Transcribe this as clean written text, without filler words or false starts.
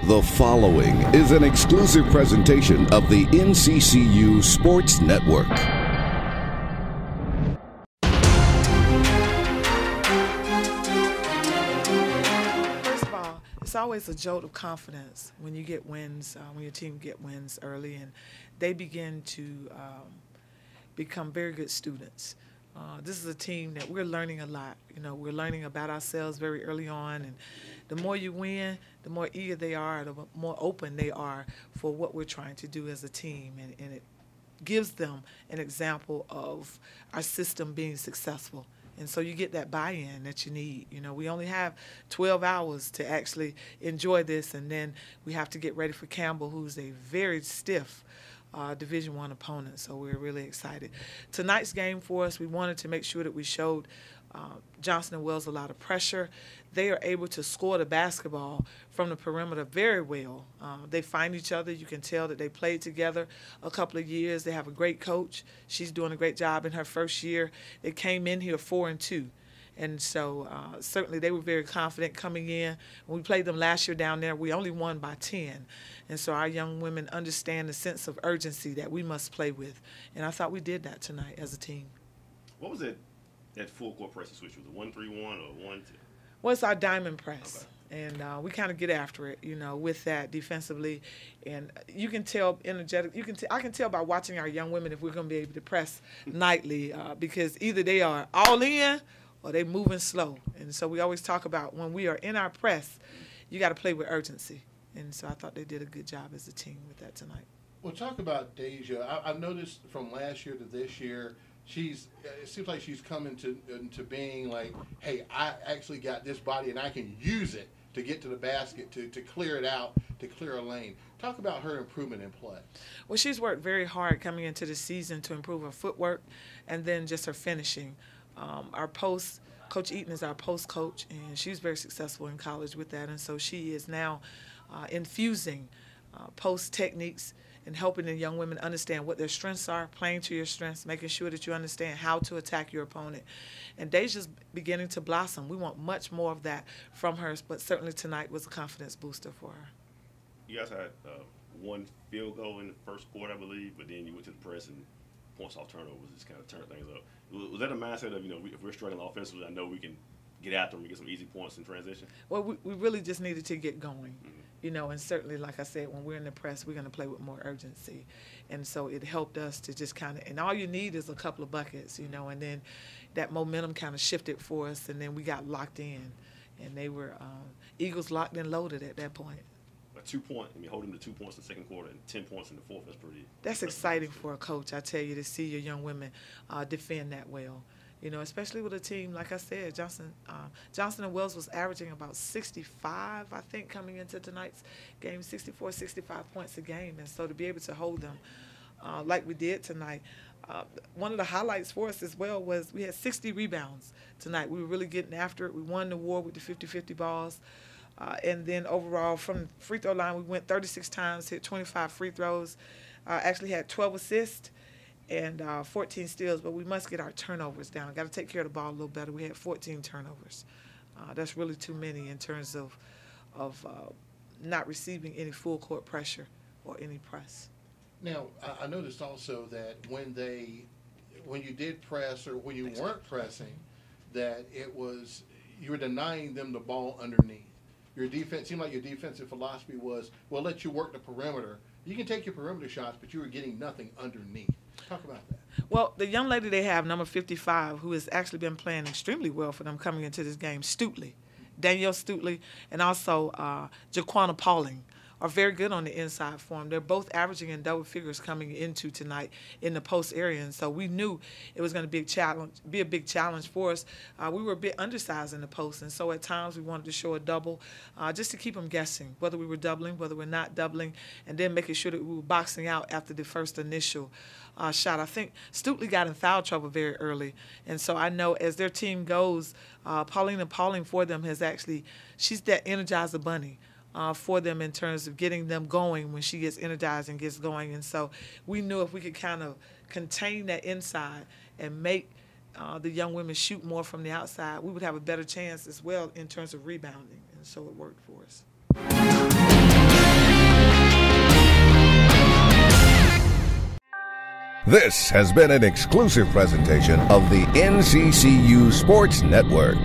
The following is an exclusive presentation of the NCCU Sports Network. First of all, it's always a jolt of confidence when you get wins, when your team get wins early, and they begin to become very good students. This is a team that we're learning a lot. You know, we're learning about ourselves very early on, and the more you win, the more eager they are, the more open they are for what we're trying to do as a team, and it gives them an example of our system being successful. And so you get that buy-in that you need. You know, we only have 12 hours to actually enjoy this, and then we have to get ready for Campbell, who's a very stiff Division I opponent, so we're really excited. Tonight's game for us, we wanted to make sure that we showed Johnson & Wales a lot of pressure. They are able to score the basketball from the perimeter very well. They find each other. You can tell that they played together a couple of years. They have a great coach. She's doing a great job in her first year. They came in here 4-2. And so certainly they were very confident coming in. When we played them last year down there, we only won by 10. And so our young women understand the sense of urgency that we must play with. And I thought we did that tonight as a team. What was it, that full court press switch? Was it 1-3-1 or 1-2? Well, it's our diamond press. Okay. And we kind of get after it, you know, with that defensively. And you can tell energetic. I can tell by watching our young women if we're going to be able to press nightly because either they are all in or they moving slow. And so we always talk about when we are in our press, you got to play with urgency. And so I thought they did a good job as a team with that tonight. Well, talk about Deja. I've noticed from last year to this year, it seems like she's coming into being like, hey, I actually got this body and I can use it to get to the basket, to clear it out, to clear a lane. Talk about her improvement in play. Well, she's worked very hard coming into the season to improve her footwork and then just her finishing. Coach Eaton is our post coach, and she's very successful in college with that. And so she is now infusing post techniques and helping the young women understand what their strengths are, playing to your strengths, making sure that you understand how to attack your opponent. And Deja's beginning to blossom. We want much more of that from her, but certainly tonight was a confidence booster for her. You guys had one field goal in the first quarter, I believe, but then you went to the press and points off turnovers just kind of turned things up. Was that a mindset of, you know, if we're struggling offensively, I know we can get after them and get some easy points in transition? Well, we really just needed to get going, Mm-hmm. you know, and certainly, like I said, when we're in the press, we're going to play with more urgency. And so it helped us to just kind of, and all you need is a couple of buckets, you know, and then that momentum kind of shifted for us, and then we got locked in. And they were Eagles locked and loaded at that point. A 2 point, I mean, hold them to 2 points in the second quarter and 10 points in the fourth, that's pretty. That's exciting for a coach, I tell you, to see your young women defend that well. You know, especially with a team, like I said, Johnson & Wales was averaging about 65, I think, coming into tonight's game, 64, 65 points a game. And so to be able to hold them like we did tonight, one of the highlights for us as well was we had 60 rebounds tonight. We were really getting after it. We won the war with the 50-50 balls. And then overall, from the free throw line, we went 36 times, hit 25 free throws, actually had 12 assists and 14 steals, but we must get our turnovers down. Got to take care of the ball a little better. We had 14 turnovers. That's really too many in terms of not receiving any full court pressure or any press. Now, I noticed also that when you did press or when you weren't pressing, that you were denying them the ball underneath. Your defense seemed like your defensive philosophy was, well, let you work the perimeter. You can take your perimeter shots, but you were getting nothing underneath. Talk about that. Well, the young lady they have, number 55, who has actually been playing extremely well for them coming into this game, Danielle Stutley, and also Jaquana Pauling, are very good on the inside for them. They're both averaging in double figures coming into tonight in the post area, and so we knew it was going to be a big challenge for us. We were a bit undersized in the post, and so at times we wanted to show a double just to keep them guessing, whether we were doubling, whether we're not doubling, and then making sure that we were boxing out after the first initial shot. I think Stutley got in foul trouble very early, and so I know as their team goes, Pauling for them she's that energizer bunny. For them in terms of getting them going when she gets energized and gets going. And so we knew if we could kind of contain that inside and make the young women shoot more from the outside, we would have a better chance as well in terms of rebounding. And so it worked for us. This has been an exclusive presentation of the NCCU Sports Network.